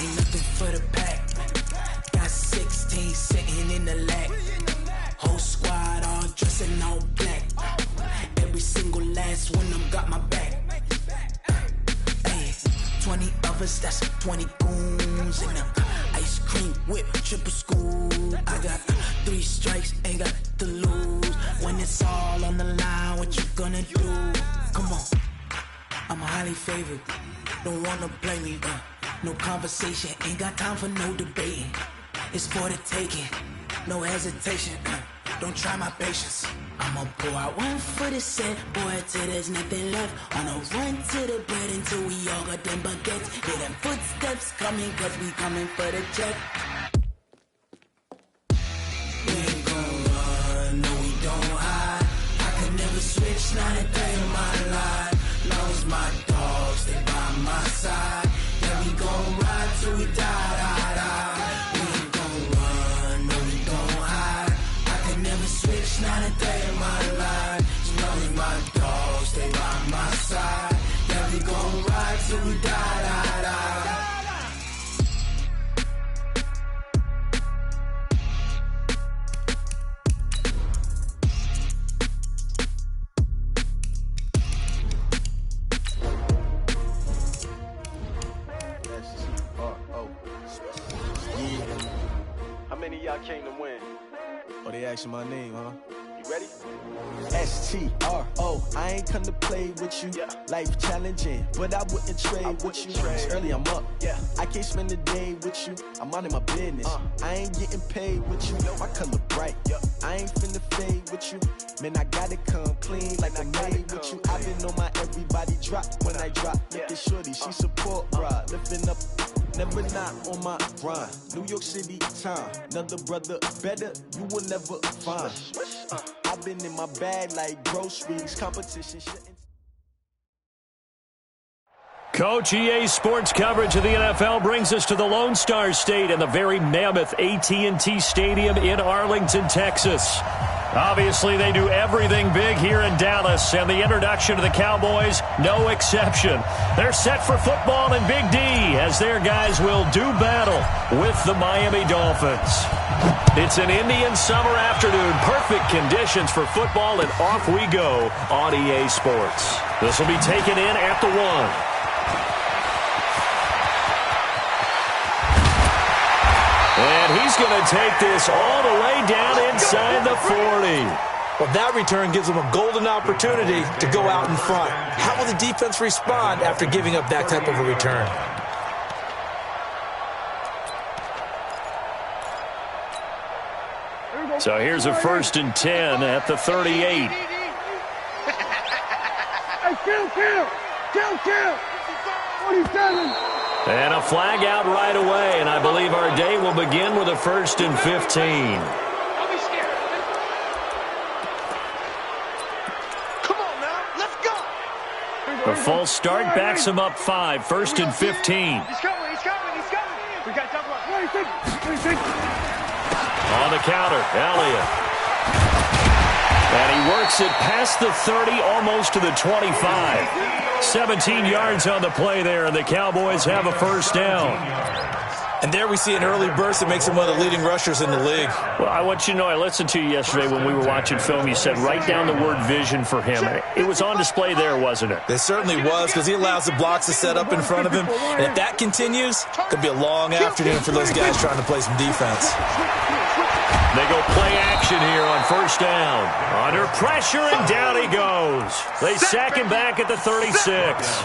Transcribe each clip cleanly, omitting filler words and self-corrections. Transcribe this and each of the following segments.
ain't nothing for the pack. Got 16 sitting in the lag. Whole squad all dressed in all black. Every single last one of them got my back. Hey, 20 of us, that's 20 goons in them. Ice cream whip, triple scoop. I got 3 strikes, ain't got to lose. When it's all on the line, what you gonna do? Come on, I'm highly favored. Don't wanna play me, no conversation, ain't got time for no debating. It's for the taking, no hesitation. Don't try my patience. I'ma pour out one for the set, boy, till there's nothing left. On a run to the bread until we all got them baguettes. Hear them footsteps coming, cause we coming for the check. We ain't gon' run, no we don't hide. I can never switch, not a day in my life. Long as my dogs stay by my side. Yeah, we gon' ride till we die, die, die. We ain't gon' run, no we don't hide. I can never switch, not a day in my life. As long as my dogs stay by my side. Yeah, we gon' ride till we die, die, die. How many of y'all came to win? Oh, they asking my name, huh? You ready? S-T-R-O, I ain't come to play with you. Yeah. Life challenging, but I wouldn't trade with you. It's early, I'm up. Yeah. I can't spend the day with you. I'm minding my business. I ain't getting paid with you. My color bright. Yeah. I ain't finna fade with you. Man, I gotta come clean like I made with you. I've been on my everybody drop when I drop. Look at shorty, she support, bruh. Lifting up. Never not on my grind. New York City time. Another brother better, you will never find. I've been in my bag like groceries. Competition shouldn't. Coach EA's sports coverage of the NFL brings us to the Lone Star State and the very mammoth AT&T Stadium in Arlington, Texas. Obviously, they do everything big here in Dallas, and the introduction to the Cowboys, no exception. They're set for football in Big D as their guys will do battle with the Miami Dolphins. It's an Indian summer afternoon, perfect conditions for football, and off we go on EA Sports. This will be taken in at the 1. And he's going to take this all the way down inside the 40. Well, that return gives them a golden opportunity to go out in front. How will the defense respond after giving up that type of a return? So here's a 1st and 10 at the 38. Hey, kill! 47. And a flag out right away, and I believe our day will begin with a 1st and 15. Don't be scared. Come on now, let's go. The false start backs him up 5, 1st and 15. He's coming. We got double up. 26. On the counter, Elliott. And he works it past the 30, almost to the 25. 17 yards on the play there, and the Cowboys have a 1st down. And there we see an early burst that makes him one of the leading rushers in the league. Well, I want you to know, I listened to you yesterday when we were watching film. You said write down the word vision for him. It was on display there, wasn't it? It certainly was, because he allows the blocks to set up in front of him. And if that continues, it could be a long afternoon for those guys trying to play some defense. They go play action here on 1st down. Under pressure, and down he goes. They sack him back at the 36.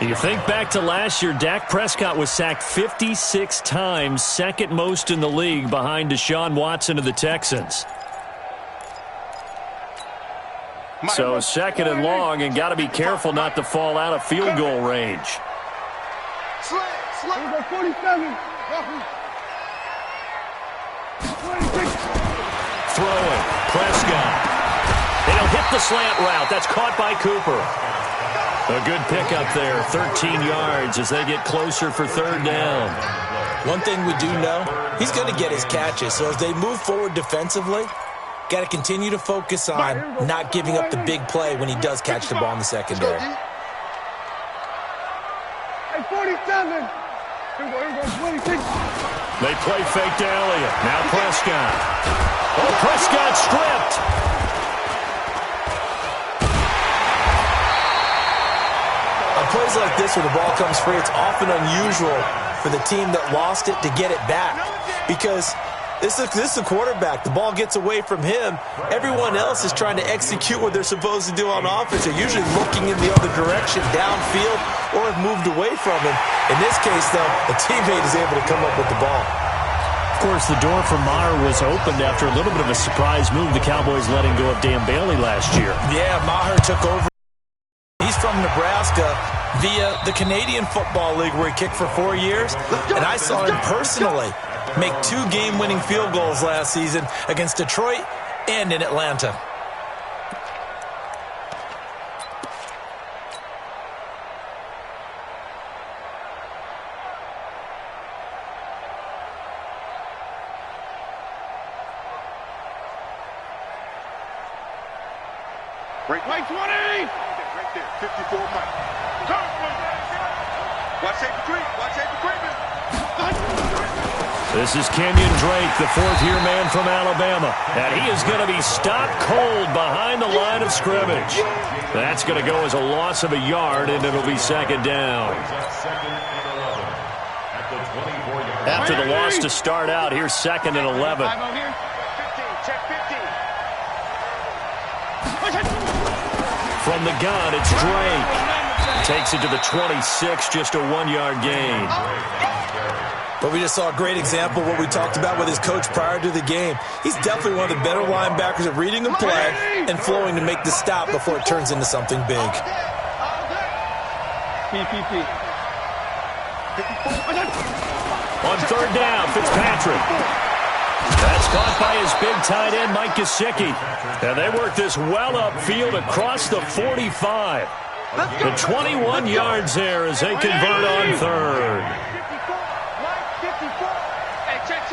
You think back to last year, Dak Prescott was sacked 56 times, second most in the league behind Deshaun Watson of the Texans. So 2nd and long, and got to be careful not to fall out of field goal range. Slide. 47. Throwing, Prescott. And he'll hit the slant route. That's caught by Cooper. A good pickup there, 13 yards as they get closer for 3rd down. One thing we do know, he's going to get his catches. So as they move forward defensively, got to continue to focus on not giving up the big play when he does catch the ball in the secondary. Hey, 47. They play fake to Elliott. Now Prescott. Oh, Prescott stripped. On plays like this where the ball comes free, it's often unusual for the team that lost it to get it back. Because this is the quarterback. The ball gets away from him. Everyone else is trying to execute what they're supposed to do on offense. They're usually looking in the other direction, downfield, or have moved away from him. In this case, though, the teammate is able to come up with the ball. Of course, the door for Maher was opened after a little bit of a surprise move. The Cowboys letting go of Dan Bailey last year. Yeah, Maher took over. He's from Nebraska via the Canadian Football League where he kicked for 4 years. And I saw him personally make 2 game-winning field goals last season against Detroit and in Atlanta. Right 20! Right there, 54 Mike. Watch Safe Creek, watch Safe Creek. This is Kenyon Drake, the fourth-year man from Alabama. And he is going to be stopped cold behind the line of scrimmage. That's going to go as a loss of a yard, and it'll be second down. After the loss to start out, here's second and 11. Check 15. From the gun, it's Drake. Takes it to the 26, just a 1-yard gain. But we just saw a great example of what we talked about with his coach prior to the game. He's definitely one of the better linebackers at reading the play and flowing to make the stop before it turns into something big. On third down, Fitzpatrick. That's caught by his big tight end, Mike Gesicki. And they work this well upfield across the 45. The 21 yards there as they convert on third. Hey, check.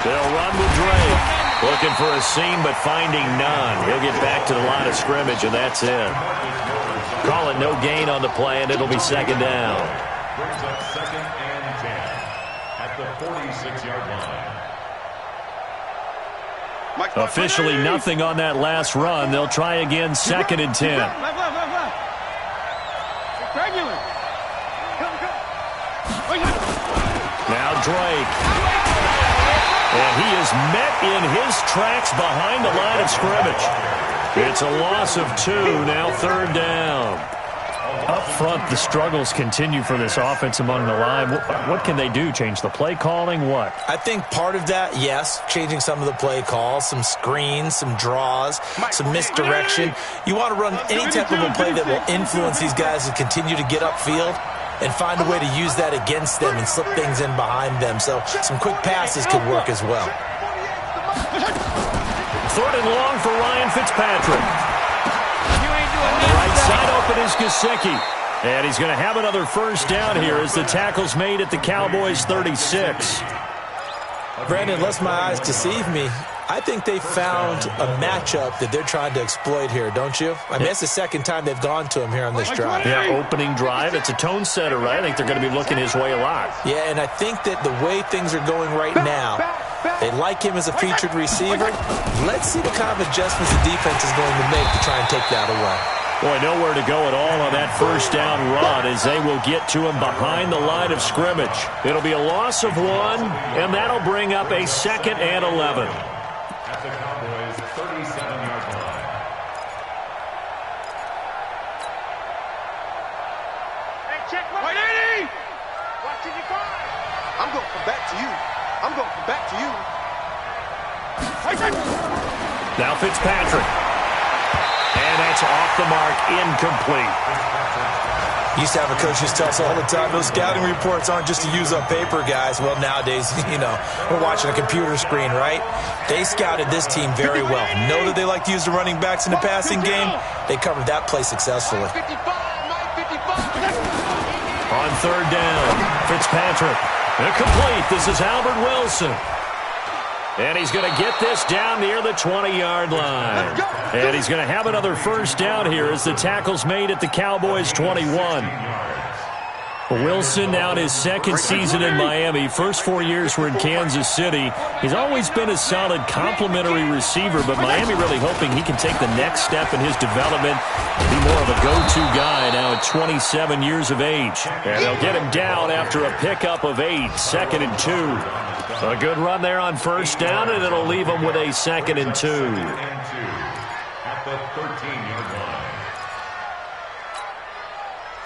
They'll run with Drake. Looking for a seam, but finding none. He'll get back to the line of scrimmage, and that's it. Call it no gain on the play, and it'll be second down. Brings up second and 10 at the 46-yard line. Officially nothing on that last run. They'll try again, second and 10. Left. Now Drake. And he is met in his tracks behind the line of scrimmage. It's a loss of 2, now third down. Up front, the struggles continue for this offense among the line. What can they do? Change the play calling? What? I think part of that, yes, changing some of the play calls, some screens, some draws, some misdirection. You want to run any type of a play that will influence these guys to continue to get upfield and find a way to use that against them and slip things in behind them. So some quick passes could work as well. Third and long for Ryan Fitzpatrick. On the right side open is Gesicki. And he's going to have another first down here as the tackle's made at the Cowboys' 36. Brandon, unless my eyes deceive me, I think they found a matchup that they're trying to exploit here, don't you? I mean, that's the second time they've gone to him here on this drive. Yeah, opening drive. It's a tone setter, right? I think they're going to be looking his way a lot. Yeah, and I think that the way things are going right now, they like him as a featured receiver. Let's see what kind of adjustments the defense is going to make to try and take that away. Boy, nowhere to go at all on that first down run as they will get to him behind the line of scrimmage. It'll be a loss of 1, and that'll bring up a second and 11. At the Cowboys' 37-yard line. Hey, check 180! Watch it, I'm going to come back to you. Now Fitzpatrick. And that's off the mark, incomplete. Used to have a coach who tells us all the time, those scouting reports aren't just to use up paper, guys. Well, nowadays, we're watching a computer screen, right? They scouted this team very well. Know that they like to use the running backs in the passing game. They covered that play successfully. On third down, Fitzpatrick. Complete. This is Albert Wilson. And he's going to get this down near the 20-yard line. And he's going to have another first down here as the tackle's made at the Cowboys' 21. Wilson now in his second season in Miami. First 4 years were in Kansas City. He's always been a solid complementary receiver, but Miami really hoping he can take the next step in his development and be more of a go-to guy now at 27 years of age. And they'll get him down after a pickup of 8, 2nd and 2. A good run there on first down, and it'll leave him with a 2nd and 2. At the 13-yard line.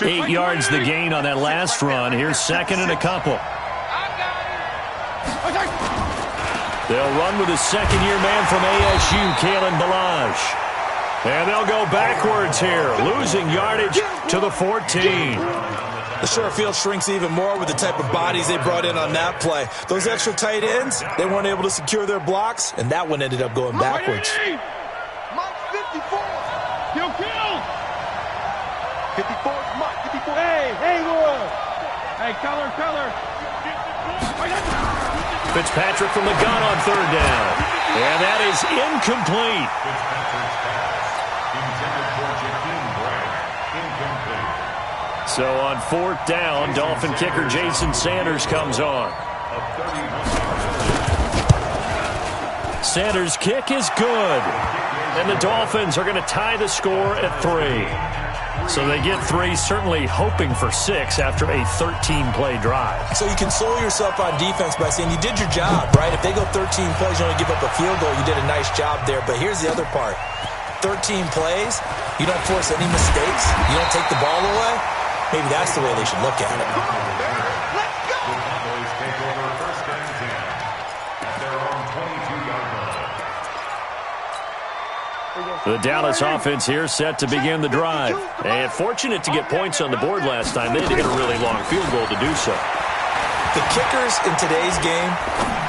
8 yards the gain on that last run. Here's 2nd and a couple. They'll run with a second-year man from ASU, Kalen Ballage. And they'll go backwards here, losing yardage to the 14. The short field shrinks even more with the type of bodies they brought in on that play. Those extra tight ends, they weren't able to secure their blocks, and that one ended up going backwards. Mike 54. Kill. 54. Mike 54. Hey, Laura. Hey, color. Fitzpatrick from the gun on third down. And that is incomplete. Fitzpatrick's pass intended for Jakeem Grant. Incomplete. So on fourth down, Dolphin kicker Jason Sanders comes on. Sanders' kick is good. And the Dolphins are going to tie the score at 3. So they get 3, certainly hoping for 6 after a 13-play drive. So you console yourself on defense by saying you did your job, right? If they go 13 plays, you only give up a field goal, you did a nice job there. But here's the other part. 13 plays, you don't force any mistakes, you don't take the ball away. Maybe that's the way they should look at it. The Cowboys take over first and 10 at their own 22-yard line. The Dallas offense here set to begin the drive. And fortunate to get points on the board last time. They had to hit a really long field goal to do so. The kickers in today's game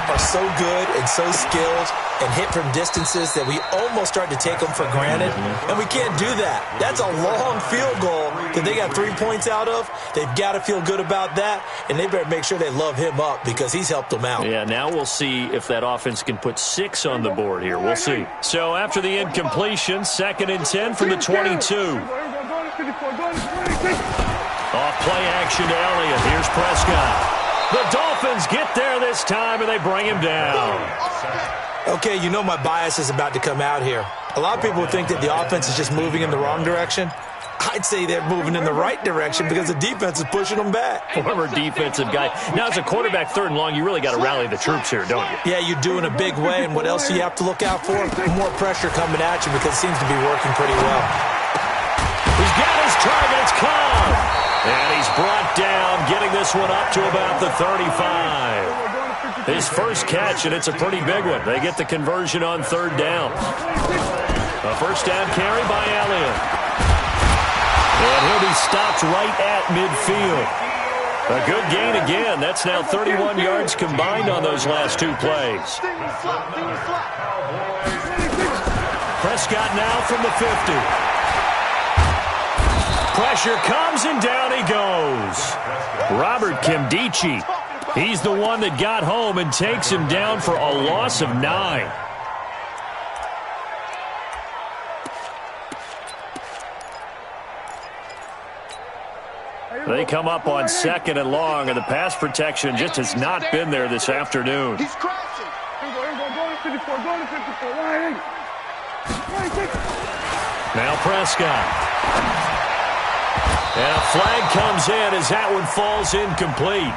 are so good and so skilled and hit from distances that we almost start to take them for granted. And we can't do that. That's a long field goal that they got 3 points out of. They've got to feel good about that, and they better make sure they love him up because he's helped them out. Yeah, now we'll see if that offense can put 6 on the board here. We'll see. So after the incompletion, 2nd and 10 from the 22. Off play action to Elliott. Here's Prescott. The Dolphins get there this time, and they bring him down. Okay, you know my bias is about to come out here. A lot of people think that the offense is just moving in the wrong direction. I'd say they're moving in the right direction because the defense is pushing them back. Former defensive guy. Now, as a quarterback, 3rd and long, you really got to rally the troops here, don't you? Yeah, you do in a big way, and what else do you have to look out for? More pressure coming at you because it seems to be working pretty well. He's got his target. It's caught. And he's brought down, getting this one up to about the 35. His first catch, and it's a pretty big one. They get the conversion on 3rd down. A first down carry by Elliott. And he'll be stopped right at midfield. A good gain again. That's now 31 yards combined on those last 2 plays. Prescott now from the 50. Pressure comes, and down he goes. Robert Kimdichie. He's the one that got home and takes him down for a loss of 9. They come up on 2nd and long, and the pass protection just has not been there this afternoon. He's crashing. Now Prescott. And a flag comes in as that one falls incomplete.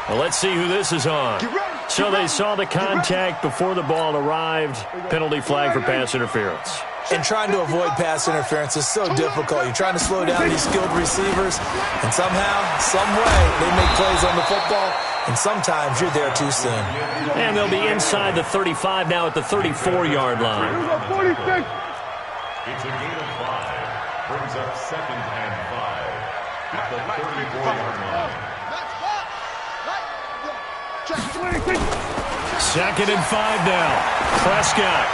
Well, let's see who this is on. So they saw the contact before the ball arrived. Penalty flag for pass interference. And trying to avoid pass interference is so difficult. You're trying to slow down these skilled receivers, and somehow, some way, they make plays on the football, and sometimes you're there too soon. And they'll be inside the 35 now at the 34-yard line. It's a gain of 5. Brings up 2nd and 5 at the 34-yard line. 2nd and 5 now. Prescott.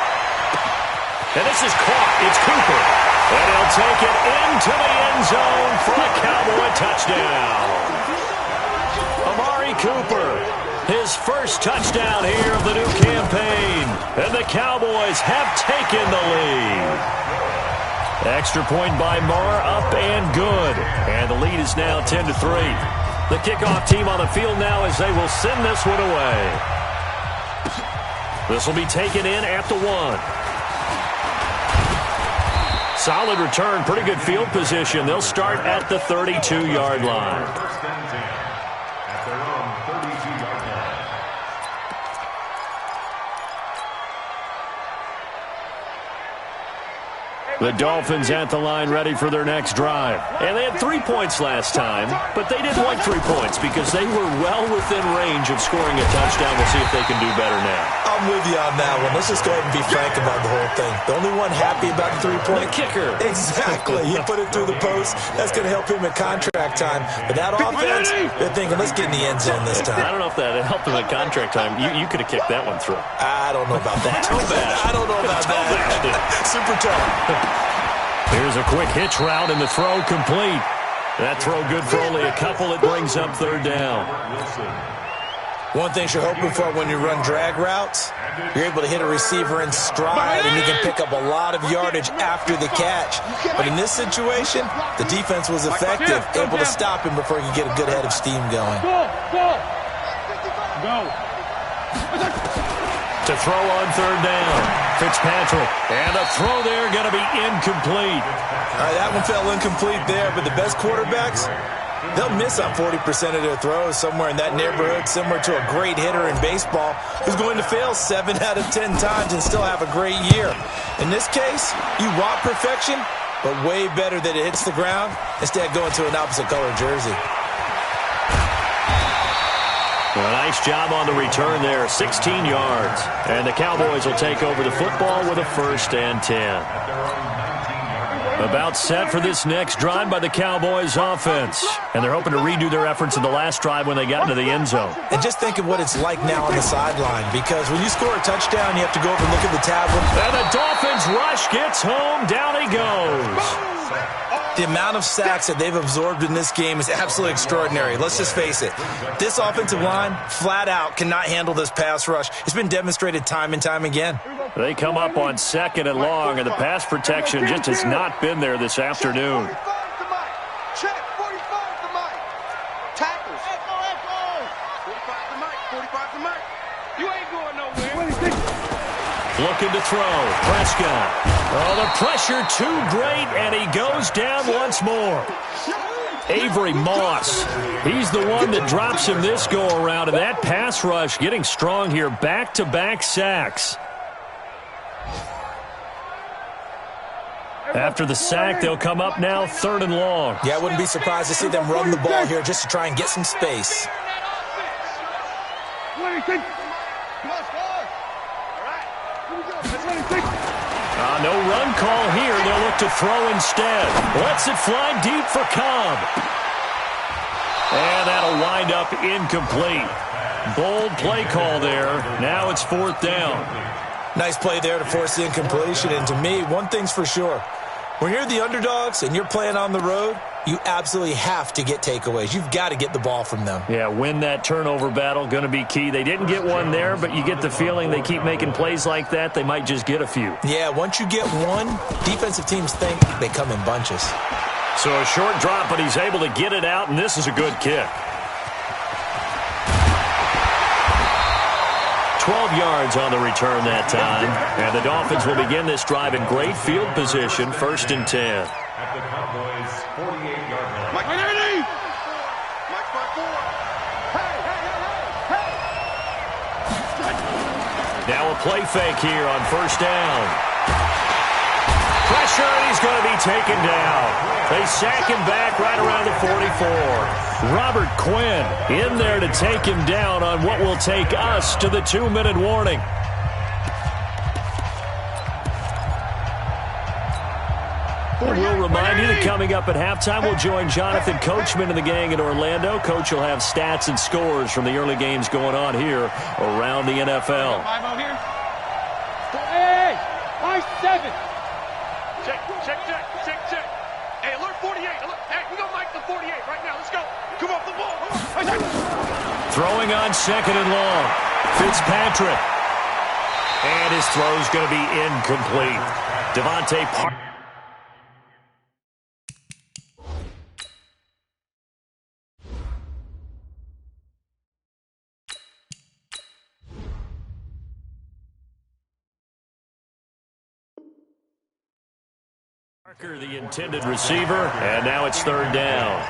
And this is caught. It's Cooper. And he'll take it into the end zone for a Cowboy touchdown. Amari Cooper His first touchdown here of the new campaign. And the Cowboys have taken the lead. Extra point by Marr, up and good. And the lead is now 10-3. The kickoff team on the field now as they will send this one away. This will be taken in at the 1. Solid return, pretty good field position. They'll start at the 32-yard line. At their own 32-yard line. The Dolphins at the line ready for their next drive. And they had 3 points last time, but they didn't want 3 points because they were well within range of scoring a touchdown. We'll see if they can do better now. I'm with you on that one. Let's just go ahead and be frank about the whole thing. The only one happy about the 3-point kicker. Exactly. You put it through the post. That's going to help him at contract time. But that offense, they're thinking, let's get in the end zone this time. I don't know if that helped him at contract time. You could have kicked that one through. I don't know about that. I don't know about that. Super tough. Here's a quick hitch route and the throw complete. That throw good for only a couple. It brings up 3rd down. One thing you're hoping for when you run drag routes, you're able to hit a receiver in stride and you can pick up a lot of yardage after the catch. But in this situation, the defense was effective, able to stop him before he could get a good head of steam going. Go. To throw on 3rd down. Fitzpatrick. And a throw there going to be incomplete. All right, that one fell incomplete there, but the best quarterbacks, they'll miss on 40% of their throws, somewhere in that neighborhood, similar to a great hitter in baseball who's going to fail 7 out of 10 times and still have a great year. In this case, you want perfection, but way better that it hits the ground instead of going to an opposite color jersey. Well, nice job on the return there, 16 yards. And the Cowboys will take over the football with a 1st and 10. About set for this next drive by the Cowboys offense. And they're hoping to redo their efforts in the last drive when they got into the end zone. And just think of what it's like now on the sideline, because when you score a touchdown, you have to go over and look at the tablet. And the Dolphins rush gets home. Down he goes. The amount of sacks that they've absorbed in this game is absolutely extraordinary. Let's just face it. This offensive line, flat out, cannot handle this pass rush. It's been demonstrated time and time again. They come up on 2nd and long, and the pass protection just has not been there this afternoon. Check, 45 the mic. Tackles. 45 the mic. 45 the mic. You ain't going nowhere. Looking to throw. Prescott. Oh, the pressure too great, and he goes down once more. Avery Moss. He's the one that drops him this go-around, and that pass rush getting strong here. Back-to-back sacks. After the sack, they'll come up now 3rd and long. Yeah, I wouldn't be surprised to see them run the ball here just to try and get some space. No run call here. They'll look to throw instead. Lets it fly deep for Cobb. And that'll wind up incomplete. Bold play call there. Now it's 4th down. Nice play there to force the incompletion. And to me, one thing's for sure. When you're the underdogs and you're playing on the road, you absolutely have to get takeaways. You've got to get the ball from them. Yeah, win that turnover battle, going to be key. They didn't get one there, but you get the feeling they keep making plays like that, they might just get a few. Yeah, once you get one, defensive teams think they come in bunches. So a short drop, but he's able to get it out, and this is a good kick. 12 yards on the return that time. And the Dolphins will begin this drive in great field position, 1st and 10. At the Cowboys' 48-yard line. Mike 80! Mike 54. Hey! Now a play fake here on 1st down. Pressure, and he's going to be taken down. They sack him back right around the 44. Robert Quinn in there to take him down on what will take us to the 2-minute warning. We'll remind you that coming up at halftime, we'll join Jonathan Coachman and the gang in Orlando. Coach will have stats and scores from the early games going on here around the NFL. 5-0 here. Hey! 7. Check. Hey, alert 48. Hey, we gonna mic the 48 right now. Let's go. Come off the ball. Come on. Throwing on second and long. Fitzpatrick. And his throw's going to be incomplete. Devontae Parker. The intended receiver, and now it's third down.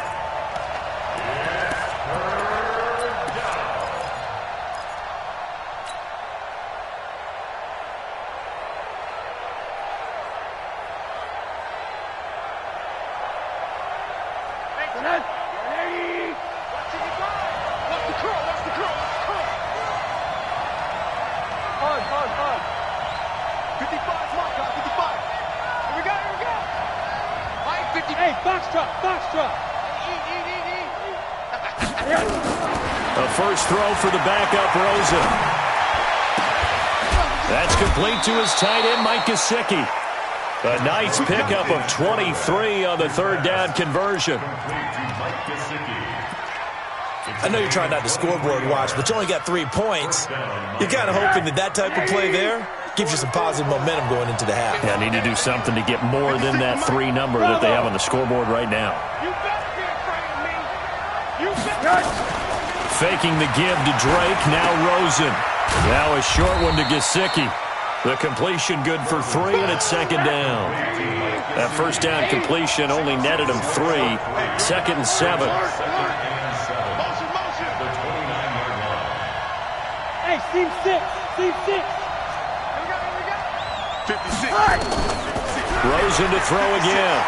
A first throw for the backup, Rosen. That's complete to his tight end, Mike Gesicki. A nice pickup of 23 on the third down conversion. I know you're trying not to scoreboard watch, but you only got 3 points. You're kind of hoping that type of play there gives you some positive momentum going into the half. Yeah, need to do something to get more than that 3 number that they have on the scoreboard right now. Faking the give to Drake, now Rosen. Now a short one to Gesicki. The completion good for 3, and it's second down. That first down completion only netted him 3. Second and 7. Hey, seam 6. 56. Rosen to throw again.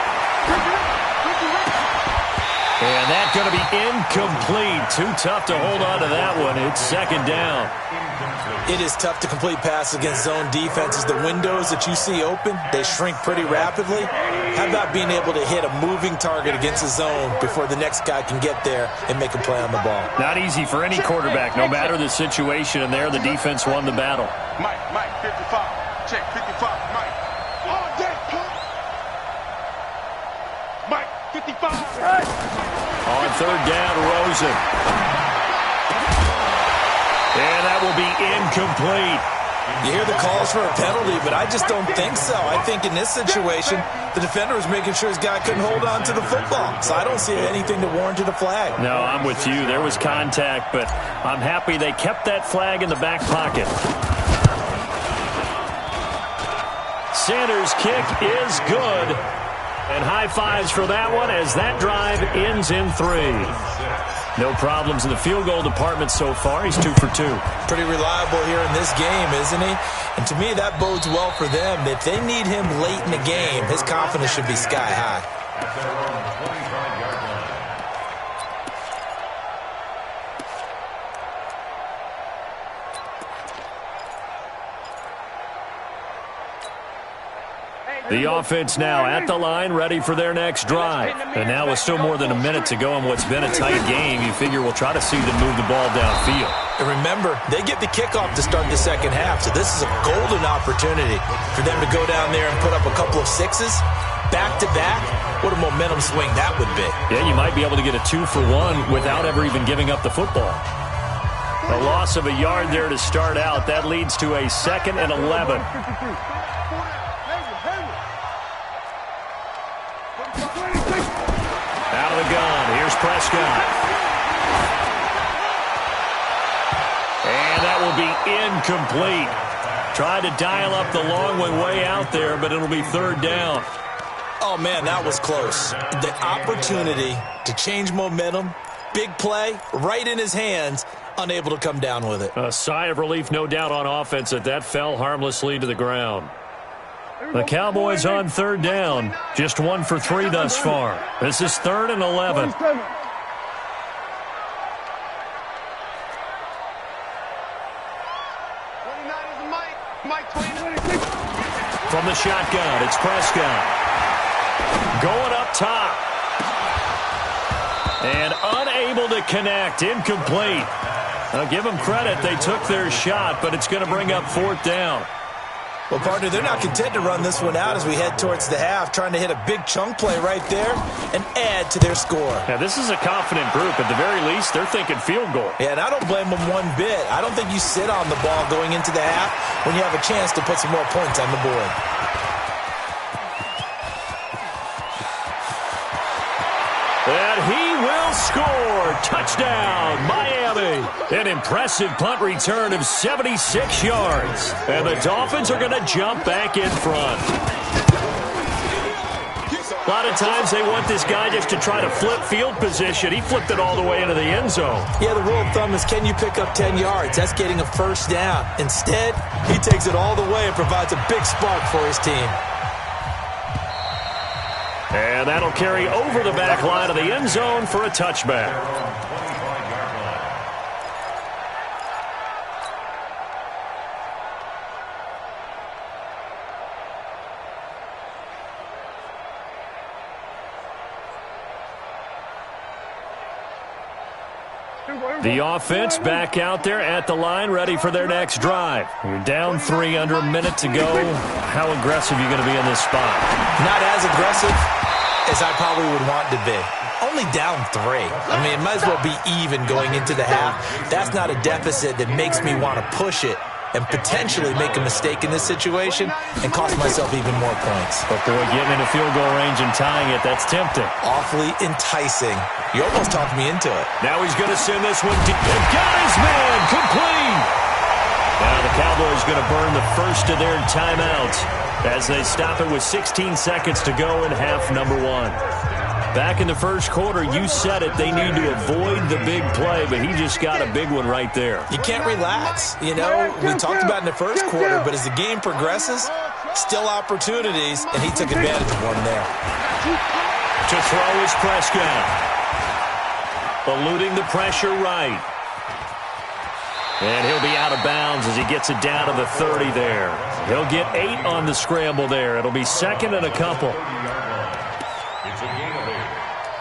And that's going to be incomplete. Too tough to hold on to that one. It's second down. It is tough to complete pass against zone defenses. The windows that you see open, they shrink pretty rapidly. How about being able to hit a moving target against a zone before the next guy can get there and make a play on the ball? Not easy for any quarterback, no matter the situation. And there, the defense won the battle. Mike, 55. Check, 55. Mike. All day, Mike, 55. On third down, Rosen. And that will be incomplete. You hear the calls for a penalty, but I just don't think so. I think in this situation, the defender was making sure his guy couldn't hold on to the football. So I don't see anything to warrant a flag. No, I'm with you. There was contact, but I'm happy they kept that flag in the back pocket. Sanders' kick is good. And high fives for that one as that drive ends in 3. No problems in the field goal department so far. He's 2 for 2. Pretty reliable here in this game, isn't he? And to me, that bodes well for them. If they need him late in the game, his confidence should be sky high. The offense now at the line, ready for their next drive. And now with still more than a minute to go in what's been a tight game, you figure we'll try to see them move the ball downfield. And remember, they get the kickoff to start the second half, so this is a golden opportunity for them to go down there and put up a couple of 6s back-to-back. What a momentum swing that would be. Yeah, you might be able to get a 2-for-1 without ever even giving up the football. A loss of a yard there to start out. That leads to a 2nd and 11. Out of the gun. Here's Prescott. And that will be incomplete. Tried to dial up the long one way out there, but it'll be third down. Oh, man, that was close. The opportunity to change momentum, big play, right in his hands, unable to come down with it. A sigh of relief, no doubt, on offense that fell harmlessly to the ground. The Cowboys on third down. Just 1 for 3 thus far. This is 3rd and 11. From the shotgun, it's Prescott. Going up top. And unable to connect. Incomplete. I'll give them credit. They took their shot, but it's going to bring up 4th down. Well, partner, they're not content to run this one out as we head towards the half, trying to hit a big chunk play right there and add to their score. Yeah, this is a confident group. At the very least, they're thinking field goal. Yeah, and I don't blame them one bit. I don't think you sit on the ball going into the half when you have a chance to put some more points on the board. And he will score. Touchdown, Miami. An impressive punt return of 76 yards. And the Dolphins are going to jump back in front. A lot of times they want this guy just to try to flip field position. He flipped it all the way into the end zone. Yeah, the rule of thumb is, can you pick up 10 yards? That's getting a first down. Instead, he takes it all the way and provides a big spark for his team. And that'll carry over the back line of the end zone for a touchback. The offense back out there at the line, ready for their next drive. You're down 3, under a minute to go. How aggressive are you going to be in this spot? Not as aggressive as I probably would want to be. Only down 3. I mean, it might as well be even going into the half. That's not a deficit that makes me want to push it and potentially make a mistake in this situation and cost myself even more points. But boy, getting in a field goal range and tying it, that's tempting. Awfully enticing. You almost talked me into it. Now he's going to send this one deep. Got his man, complete. Now the Cowboys going to burn the first of their timeouts as they stop it with 16 seconds to go in half number 1. Back in the first quarter, you said it, they need to avoid the big play, but he just got a big one right there. You can't relax. You know, we talked about in the first quarter, but as the game progresses, still opportunities, and he took advantage of one there. To throw is Prescott. Eluding the pressure right. And he'll be out of bounds as he gets it down to the 30 there. He'll get 8 on the scramble there. It'll be second and a couple. It's a gain of 8.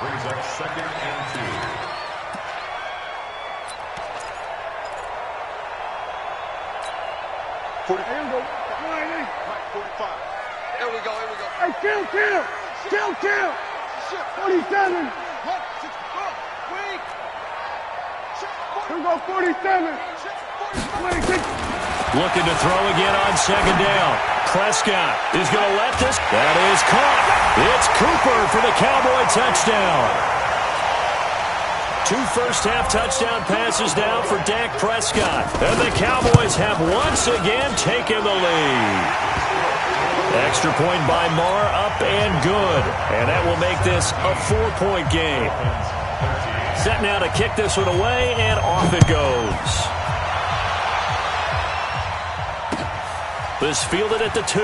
Brings up second and 2. Here we go. 45. Here we go. Hey, kill. 47. Here we go, 47. Looking to throw again on second down. Prescott is going to let this. That is caught. It's Cooper for the Cowboy touchdown. 2 first-half touchdown passes now for Dak Prescott. And the Cowboys have once again taken the lead. Extra point by Marr, up and good. And that will make this a 4-point game. Set now to kick this one away, and off it goes. This fielded at the 2.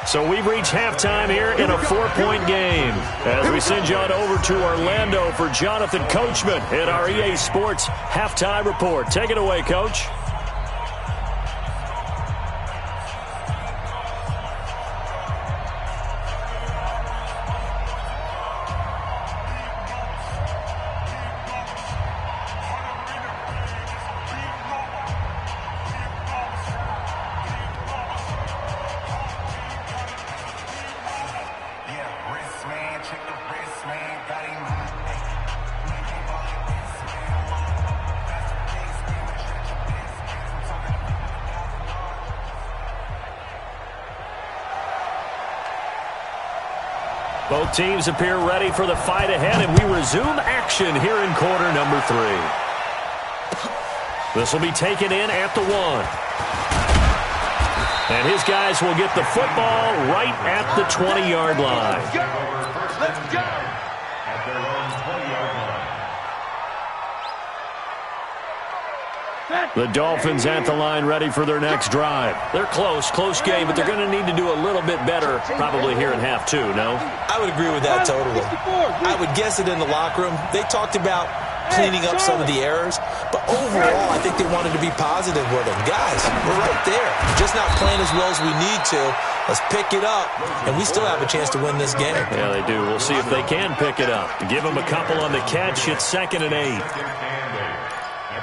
So we've reached halftime here in a 4-point game. As we send you on over to Orlando for Jonathan Coachman at our EA Sports Halftime Report. Take it away, Coach. Both teams appear ready for the fight ahead, and we resume action here in quarter number 3. This will be taken in at the 1. And his guys will get the football right at the 20-yard line. Let's go. At their own 20-yard line. The Dolphins at the line ready for their next drive. They're close game, but they're going to need to do a little bit better probably here in half 2, no? I would agree with that totally. I would guess it in the locker room. They talked about cleaning up some of the errors, but overall, I think they wanted to be positive with them. Guys, we're right there. Just not playing as well as we need to. Let's pick it up, and we still have a chance to win this game. Yeah, they do. We'll see if they can pick it up. Give them a couple on the catch. It's second and 8.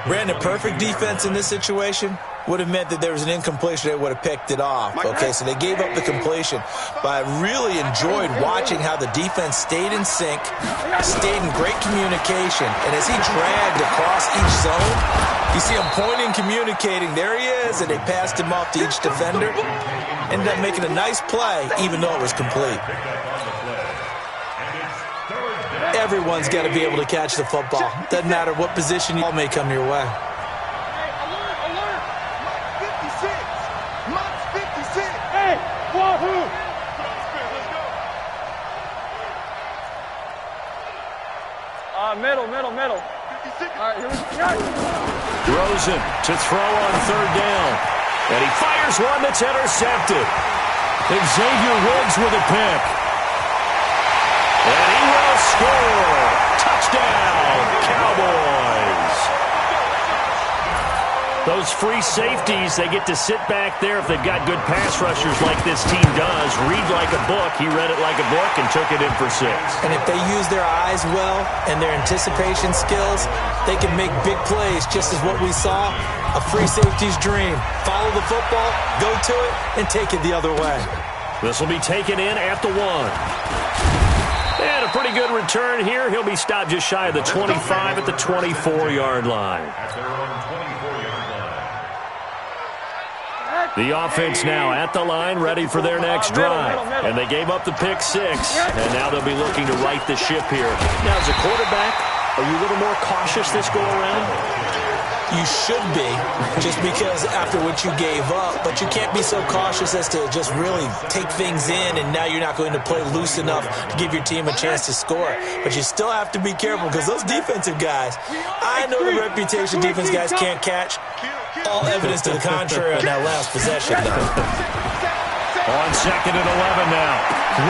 Brandon, perfect defense in this situation would have meant that there was an incompletion. They would have picked it off. Okay, so they gave up the completion. But I really enjoyed watching how the defense stayed in sync, stayed in great communication. And as he dragged across each zone, you see him pointing, communicating. There he is, and they passed him off to each defender. Ended up making a nice play, even though it was complete. Everyone's got to be able to catch the football. Doesn't matter what position you may come your way. Middle. All right, here we go. Rosen to throw on third down. And he fires one that's intercepted. Xavier Woods with a pick. And he will score. Touchdown, Cowboys. Those free safeties, they get to sit back there if they've got good pass rushers like this team does. Read like a book. He read it like a book and took it in for 6. And if they use their eyes well and their anticipation skills, they can make big plays, just as what we saw, a free safety's dream. Follow the football, go to it, and take it the other way. This will be taken in at the 1. And a pretty good return here. He'll be stopped just shy of the 25 at the 24-yard line. At their own 24-yard line. The offense now at the line, ready for their next drive. And they gave up the pick 6, and now they'll be looking to right the ship here. Now, as a quarterback, are you a little more cautious this go-around? You should be, just because after what you gave up, but you can't be so cautious as to just really take things in, and now you're not going to play loose enough to give your team a chance to score. But you still have to be careful, because those defensive guys, I know the reputation defense guys can't catch. All evidence to the contrary on that last possession, though. On 2nd and 11 now.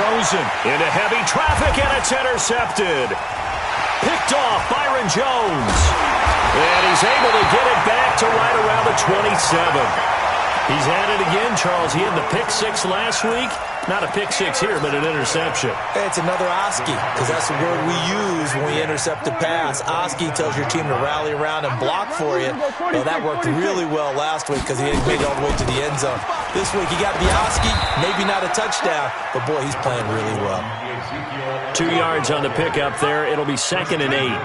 Rosen into heavy traffic, and it's intercepted. Picked off Byron Jones. And he's able to get it back to right around the 27. He's had it again, Charles. He had the pick 6 last week. Not a pick 6 here, but an interception. It's another Oski, because that's the word we use when we intercept a pass. Oski tells your team to rally around and block for you. Well, that worked really well last week because he made it all the way to the end zone. This week he got the Oski, maybe not a touchdown, but boy, he's playing really well. 2 yards on the pickup there. It'll be 2nd and 8.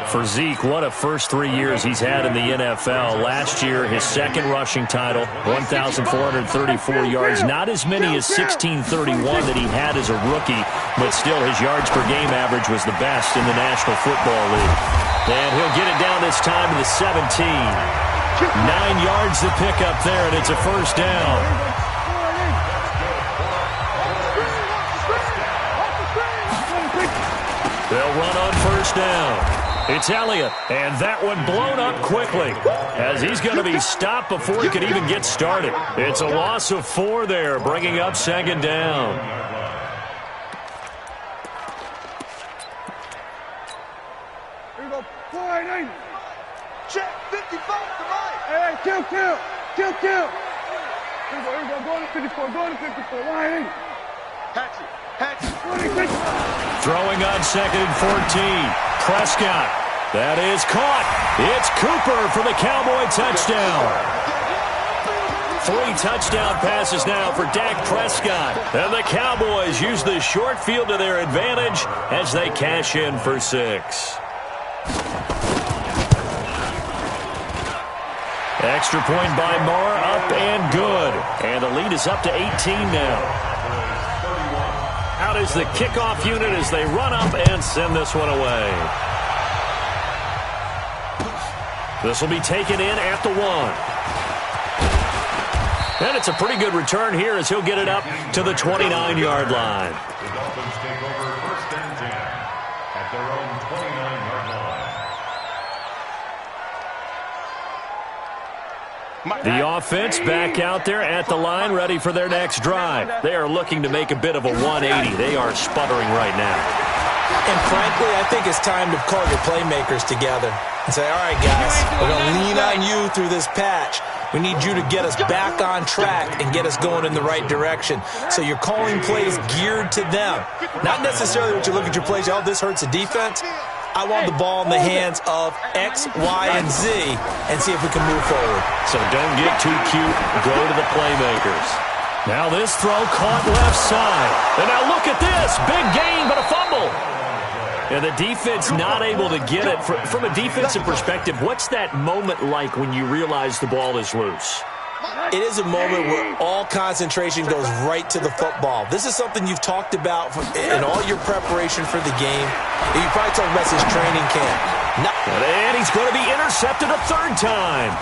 For Zeke, what a first 3 years he's had in the NFL. Last year, his second rushing title, 1,434 yards. Not as many as 1,631 that he had as a rookie, but still his yards per game average was the best in the National Football League. And he'll get it down this time to the 17. 9 yards to pick up there, and it's a first down. They'll run on first down. It's Elliott, and that one blown up quickly as he's going to be stopped before he could even get started. It's a loss of 4 there, bringing up 2nd down. Here we go. 480. Check 55 to right. Hey, kill. Here we go. Go to 54. 180. Hatchet. Throwing on 2nd and 14. Prescott. That is caught. It's Cooper for the Cowboy touchdown. 3 touchdown passes now for Dak Prescott. And the Cowboys use the short field to their advantage as they cash in for 6. Extra point by Moore, up and good. And the lead is up to 18 now. Out is the kickoff unit as they run up and send this one away. This will be taken in at the 1. And it's a pretty good return here as he'll get it up to the 29-yard line. The Dolphins take over 1st and 10 at their own 29-yard line. The offense back out there at the line, ready for their next drive. They are looking to make a bit of a 180. They are sputtering right now. And frankly, I think it's time to call your playmakers together and say, all right, guys, we're going to lean on you through this patch. We need you to get us back on track and get us going in the right direction. So you're calling plays geared to them. Not necessarily what you look at your plays, oh, this hurts the defense. I want the ball in the hands of X, Y, and Z and see if we can move forward. So don't get too cute. Go to the playmakers. Now this throw caught left side. And now look at this. Big gain, but a fumble. And the defense not able to get it. From a defensive perspective, what's that moment like when you realize the ball is loose? It is a moment where all concentration goes right to the football. This is something you've talked about in all your preparation for the game. You probably talked about this training camp. And he's going to be intercepted a third time.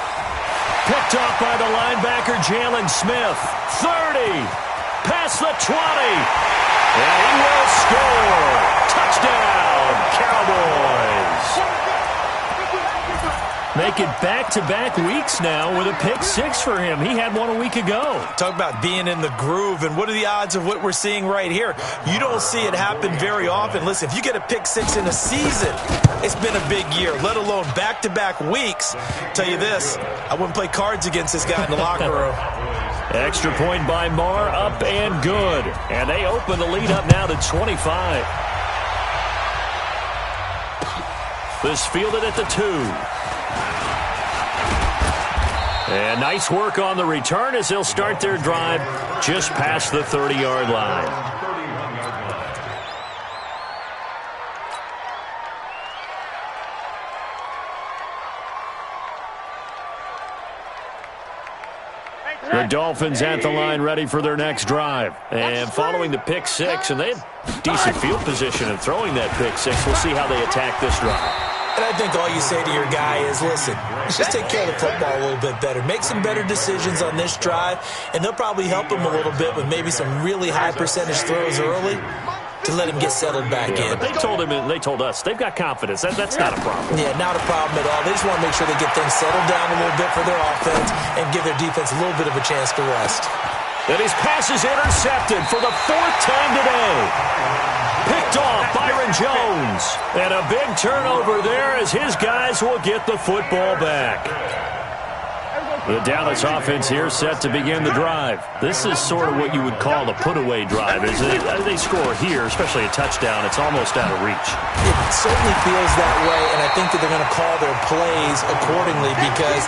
Picked off by the linebacker, Jalen Smith. 30. Past the 20. And he will score. Touchdown, Cowboys. Make it back-to-back weeks now with a pick-6 for him. He had one a week ago. Talk about being in the groove, and what are the odds of what we're seeing right here? You don't see it happen very often. Listen, if you get a pick-6 in a season, it's been a big year, let alone back-to-back weeks. Tell you this, I wouldn't play cards against this guy in the locker room. Extra point by Marr, up and good. And they open the lead up now to 25. This fielded at the 2. And nice work on the return as they'll start their drive just past the 30-yard line. The Dolphins at the line ready for their next drive. And following the pick-6, and they have decent field position in throwing that pick-6. We'll see how they attack this drive. And I think all you say to your guy is, listen, just take care of the football a little bit better. Make some better decisions on this drive, and they'll probably help him a little bit with maybe some really high percentage throws early to let him get settled back in. But they told him, and they told us, they've got confidence. That's not a problem. Yeah, not a problem at all. They just want to make sure they get things settled down a little bit for their offense and give their defense a little bit of a chance to rest. And his pass is intercepted for the 4th time today. Picked off Byron Jones. And a big turnover there as his guys will get the football back. The Dallas offense here set to begin the drive. This is sort of what you would call a put-away drive. As they score here, especially a touchdown, it's almost out of reach. It certainly feels that way, and I think that they're going to call their plays accordingly because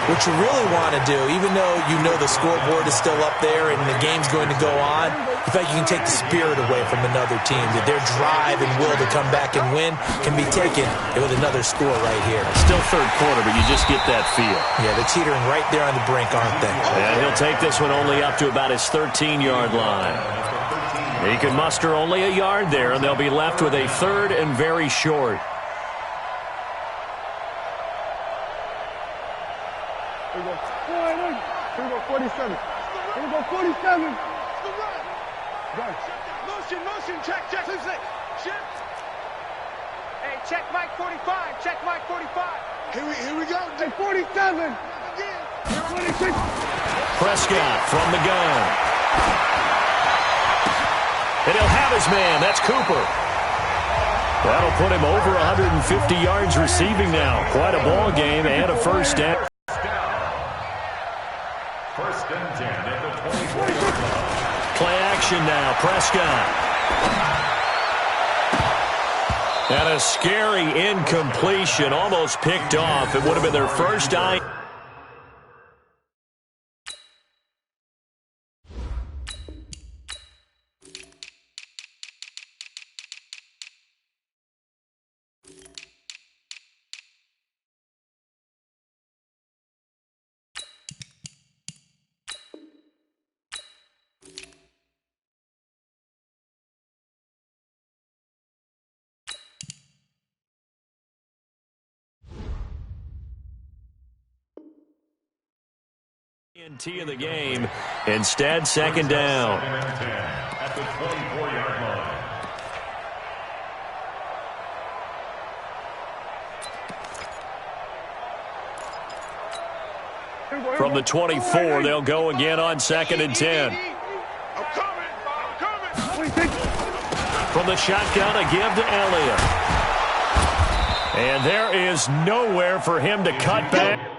what you really want to do, even though you know the scoreboard is still up there and the game's going to go on, in fact, you can take the spirit away from another team, that their drive and will to come back and win can be taken with another score right here. Still third quarter, but you just get that feel. Yeah, they're teetering right there on the brink, aren't they? And he'll take this one only up to about his 13-yard line. He can muster only a yard there, and they'll be left with a 3rd and very short. Here we go. Here we go, 47. Here we go, 47. Motion, check. Shift. Hey, check Mike 45. Check Mike 45. Here we go. Hey, 47. 26. Prescott from the gun. And he'll have his man. That's Cooper. That'll put him over 150 yards receiving now. Quite a ball game and a first down. First and 10 at the 24-yard line. Play action now. Prescott. And a scary incompletion. Almost picked off. It would have been their first down. T in the game. Instead, second down. Second and 10 at the 24-yard line. From the 24, they'll go again on second and 10. I'm coming. From the shotgun, a give to Elliott. And there is nowhere for him to cut back.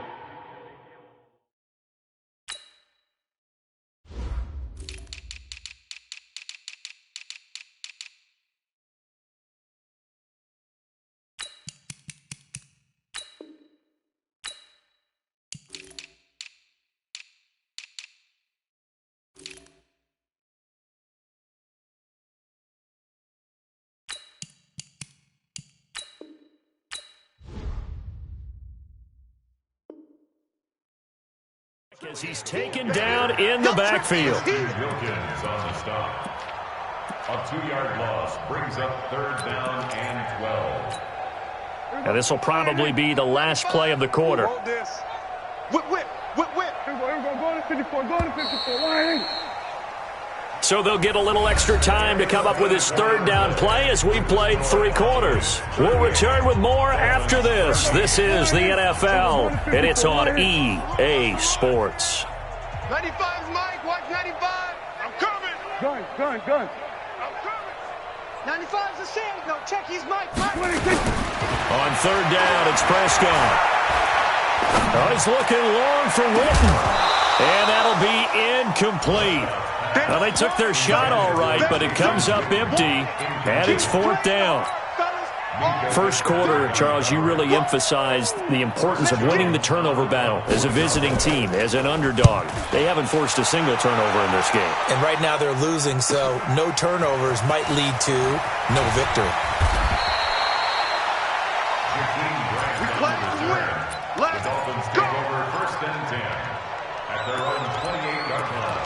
As he's taken down in the backfield. Wilkins on the stop. A 2-yard loss brings up 3rd down and 12. And this will probably be the last play of the quarter. Hold this. Whip, whip, whip, whip. Here we go. Go to 54. Go to 54. Line. So they'll get a little extra time to come up with his 3rd down play as we played 3 quarters. We'll return with more after this. This is the NFL, and it's on EA Sports. 95's Mike. Watch 95. I'm coming. Gun. I'm coming. 95's the Sam. No, check. He's Mike. 26. On 3rd down, it's Prescott. Oh, he's looking long for Witten. And that'll be incomplete. Well, they took their shot all right, but it comes up empty, and it's 4th down. First quarter, Charles, you really emphasized the importance of winning the turnover battle as a visiting team, as an underdog. They haven't forced a single turnover in this game. And right now they're losing, so no turnovers might lead to no victory. The Dolphins take over 1st and 10 at their own 28-yard line.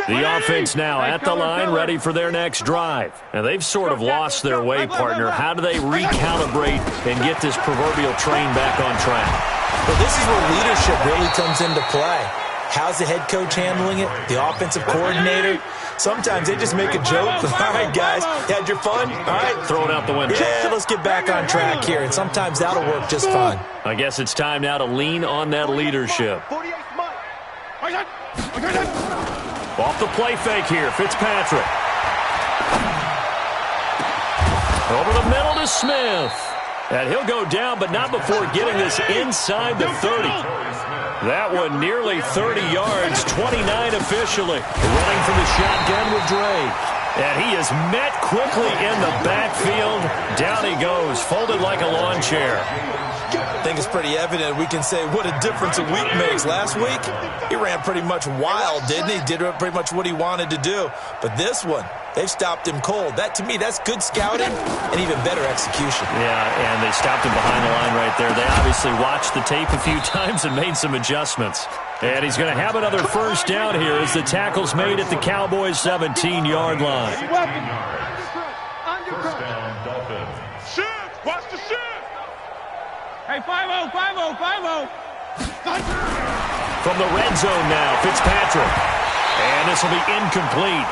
The offense now at the line, ready for their next drive. And they've sort of lost their way, partner. How do they recalibrate and get this proverbial train back on track? Well, this is where leadership really comes into play. How's the head coach handling it? The offensive coordinator? Sometimes they just make a joke. All right, guys, you had your fun? All right, throw it out the window. Yeah, let's get back on track here. And sometimes that'll work just fine. I guess it's time now to lean on that leadership. Off the play fake here, Fitzpatrick. Over the middle to Smith. And he'll go down, but not before getting this inside the 30. That one nearly 30 yards, 29 officially. Running from the shotgun with Dre. And he is met quickly in the backfield. Down he goes, folded like a lawn chair. I think it's pretty evident. We can say what a difference a week makes. Last week, he ran pretty much wild, didn't he? Did pretty much what he wanted to do. But this one, they've stopped him cold. That, to me, that's good scouting and even better execution. Yeah, and they stopped him behind the line right there. They obviously watched the tape a few times and made some adjustments. And he's going to have another 1st down here as the tackle's made at the Cowboys' 17-yard line. 1st down, Dolphins. Shift. Watch the shift. Hey, 5-0, 5-0, 5-0. From the red zone now, Fitzpatrick. And this will be incomplete.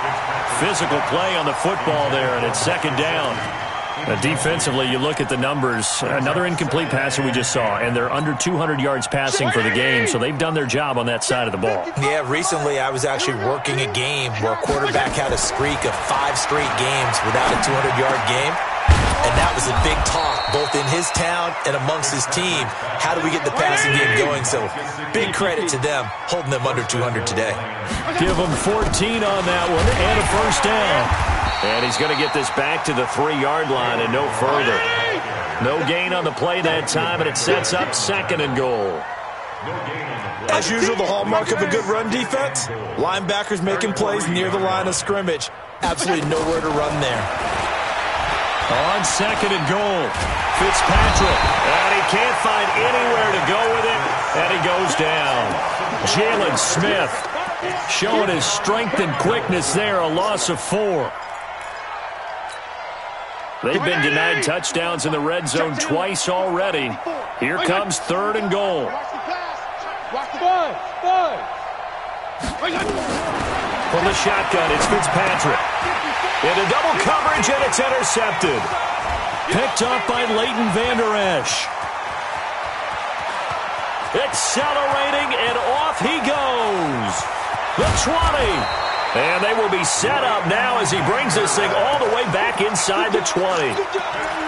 Physical play on the football there, and it's 2nd down. Defensively, you look at the numbers. Another incomplete passer we just saw, and they're under 200 yards passing for the game, so they've done their job on that side of the ball. Yeah, recently I was actually working a game where a quarterback had a streak of 5 straight games without a 200-yard game. And that was a big talk, both in his town and amongst his team. How do we get the passing game going? So big credit to them, holding them under 200 today. Give him 14 on that one and a 1st down. And he's going to get this back to the 3-yard line and no further. No gain on the play that time, and it sets up 2nd and goal. As usual, the hallmark of a good run defense, linebackers making plays near the line of scrimmage. Absolutely nowhere to run there. On 2nd and goal, Fitzpatrick, and he can't find anywhere to go with it, and he goes down. Jalen Smith showing his strength and quickness there, a loss of 4. They've been denied touchdowns in the red zone twice already. Here comes 3rd and goal. From the shotgun, it's Fitzpatrick. Into double coverage, and it's intercepted. Picked up by Leighton Vander Esch. Accelerating, and off he goes. The 20. And they will be set up now as he brings this thing all the way back inside the 20.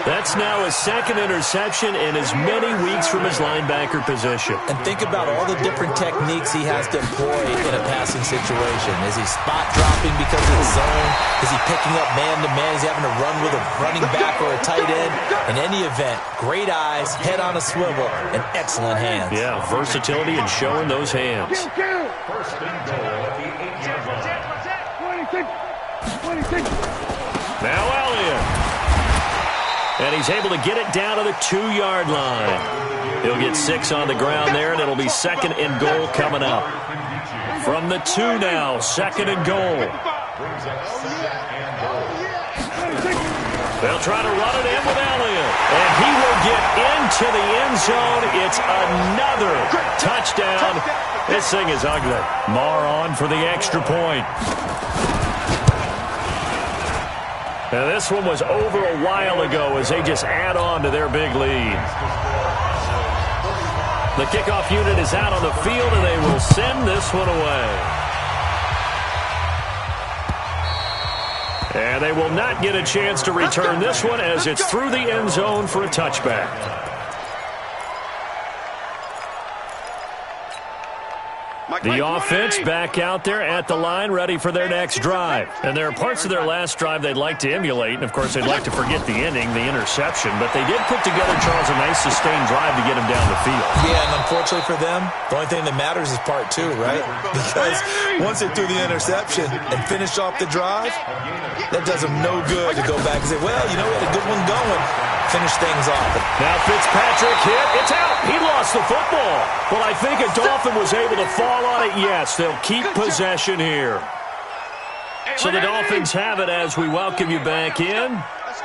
That's now his 2nd interception in as many weeks from his linebacker position. And think about all the different techniques he has to employ in a passing situation. Is he spot dropping because of the zone? Is he picking up man-to-man? Is he having to run with a running back or a tight end? In any event, great eyes, head on a swivel, and excellent hands. Yeah, versatility and showing those hands. 1st and goal at the 8-yard line. 26. Now Elliott. And he's able to get it down to the 2-yard line. He'll get 6 on the ground there, and it'll be 2nd and goal coming up. From the 2 now, 2nd and goal. They'll try to run it in with Elliott. And he will get into the end zone. It's another touchdown. This thing is ugly. Marr on for the extra point. Now, this one was over a while ago as they just add on to their big lead. The kickoff unit is out on the field, and they will send this one away. And they will not get a chance to return this one as it's through the end zone for a touchback. The offense back out there at the line, ready for their next drive. And there are parts of their last drive they'd like to emulate. And, of course, they'd like to forget the inning, the interception. But they did put together, Charles, a nice sustained drive to get him down the field. Yeah, and unfortunately for them, the only thing that matters is part 2, right? Because once they threw the interception and finished off the drive, that does them no good to go back and say, well, you know, we had a good one going. Finish things off. Now Fitzpatrick hit. It's out. He lost the football. Well, I think a Dolphin was able to fall on it. Yes, they'll keep possession here. So the Dolphins have it as we welcome you back in.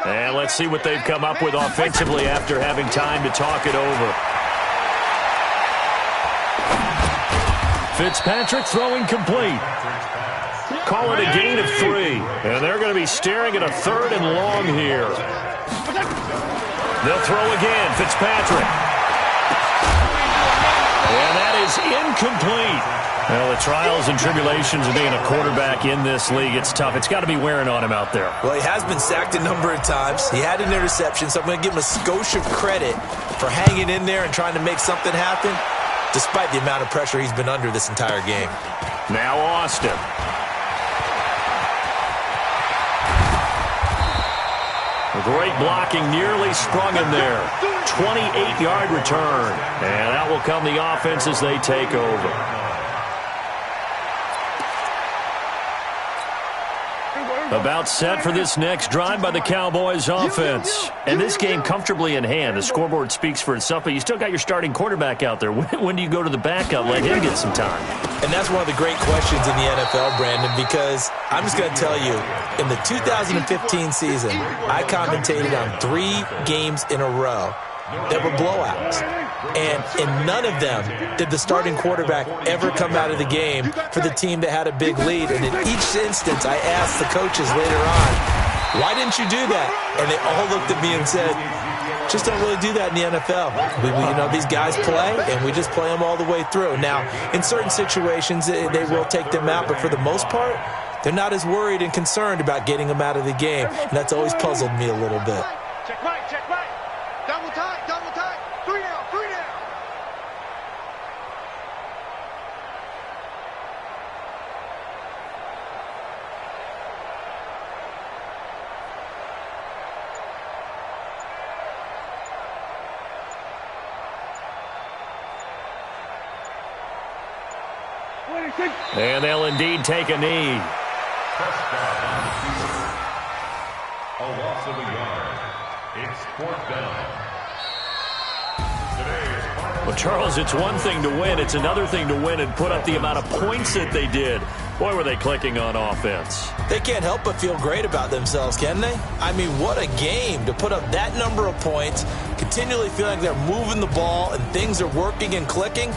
And let's see what they've come up with offensively after having time to talk it over. Fitzpatrick throwing complete. Call it a gain of 3. And they're going to be staring at a 3rd and long here. They'll throw again. Fitzpatrick. And that is incomplete. Well, the trials and tribulations of being a quarterback in this league, it's tough. It's got to be wearing on him out there. Well, he has been sacked a number of times. He had an interception, so I'm going to give him a skosh of credit for hanging in there and trying to make something happen, despite the amount of pressure he's been under this entire game. Now Austin. Great blocking, nearly sprung him there. 28-yard return. And out will come the offense as they take over. About set for this next drive by the Cowboys offense. And this game comfortably in hand. The scoreboard speaks for itself, but you still got your starting quarterback out there. When do you go to the backup? Let him get some time. And that's one of the great questions in the NFL, Brandon, because I'm just going to tell you, in the 2015 season, I commentated on 3 games in a row that were blowouts. And in none of them did the starting quarterback ever come out of the game for the team that had a big lead. And in each instance, I asked the coaches later on, why didn't you do that? And they all looked at me and said, just don't really do that in the NFL. You know, these guys play, and we just play them all the way through. Now, in certain situations, they will take them out, but for the most part, they're not as worried and concerned about getting them out of the game. And that's always puzzled me a little bit. Check right, check right. Double tight, 3 down, 3 down. And they'll indeed take a knee. A loss of a yard. It's 4th down. Well, Charles, it's one thing to win. It's another thing to win and put up the amount of points that they did. Boy, were they clicking on offense. They can't help but feel great about themselves, can they? I mean, what a game to put up that number of points, continually feel like they're moving the ball and things are working and clicking.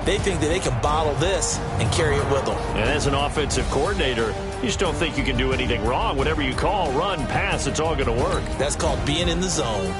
They think that they can bottle this and carry it with them. And as an offensive coordinator, you just don't think you can do anything wrong. Whatever you call, run, pass, it's all going to work. That's called being in the zone.